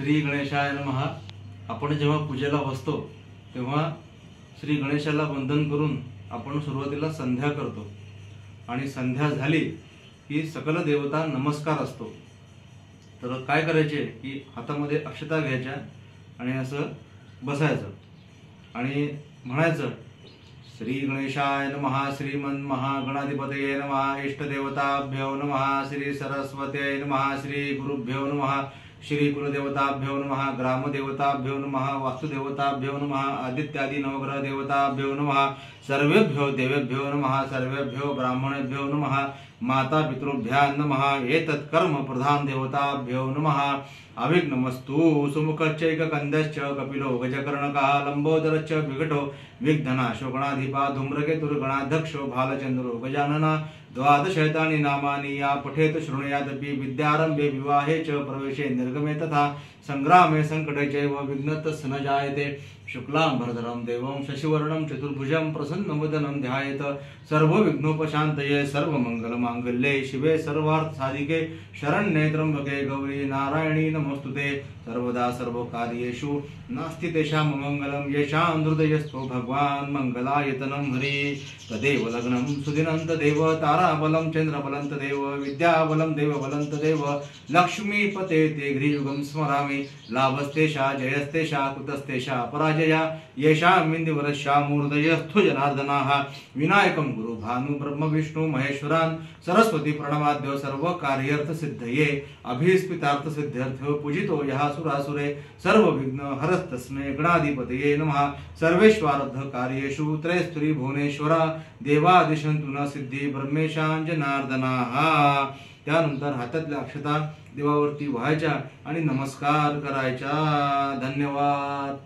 श्री गणेशाय नमः। आपण जेव्हा पूजेला बसतो तेव्हा श्री गणेशाला वंदन करून आपण सुरुवातीला संध्या करतो आणि संध्या झाली की सकल देवता नमस्कार असतो। तर काय करायचे की हातामध्ये अक्षता घ्यायच्या आणि असं बसायचं आणि म्हणायचं श्री गणेशाय नमः, श्रीमन् महागणाधिपतये नमः, इष्टदेवताभ्यो नमः, श्री सरस्वत्यै नमः, श्री गुरुभ्यो नमः, श्री कुलदेवताभ्यो नमः, ग्रामदेवताभ्यो नमः, वास्तुदेवताभ्यो नमः, आदित्यादि नवग्रह देवताभ्यो नमः, सर्वेभ्यो देवेभ्यो नमः, सर्वेभ्यो ब्राह्मणेभ्यो नमः, माता पितृभ्यां नमः, एतत् कर्म प्रधान देवताभ्यो नमः। अविघ्नमस्तु सुमुखश्चैककन्दश्च कपिलो गजकर्णकः लंबोदरश्च विघटो विघ्ननाशो गणाधिपा धूम्रकेतुर्गणाध्यक्षो भालचंद्रो गजानना द्वादशैतानि नामानि या पठेत शृणुयादपि विद्यारंभे विवाहे च प्रवेशे निर्गमे तथा संग्रामे संकटे चैव विघ्नतस्य न जायते। शुक्लांबरधरं देवं शशिवर्णं चतुर्भुजं प्रसन्नवदनं ध्यायेत सर्वविघ्नोपशान्तये सर्वमंगलमांगल्ये शिवे सर्वार्थसाधिके शरण्ये त्र्यंबके गौरी नारायणी नमोस्तुते। सर्वदा सर्वकार्येषु नास्ति तेषां मंगलं येषां हृदयस्थो भगवान् मंगलायतनं हरि। तदेव लग्नं सुदिनं तदेव ताराबलं चन्द्रबलं तदेव विद्याबलं देवबलं तदेव लक्ष्मीपते ते गृहयुगं स्मरामि। लाभस्तेषा जयस्तेषा कुतस्तेषा पराजया येषां इन्दुवरस्या मूर्धयस्थो जनार्दनाः। विनायकं गुरु भानु ब्रह्म विष्णु महेश्वरान् सरस्वती प्रणवाद्यो सर्वकार्यार्थ सिद्धये अभीष्टितार्थ सिद्ध्यर्थो पूजितो यः सुरासुरे सर्वविघ्न हरस्तस्मै गणाधिपतये नमः। सर्वेश्वरार्थ कार्येषु त्रयस्त्री भुवनेश्वरा देवादिशन्तु न सिद्धी ब्रह्मेशां जनार्दनाः। त्यानंतर हातातल्या अक्षता देवावरती व्हायच्या आणि नमस्कार करायचा। धन्यवाद।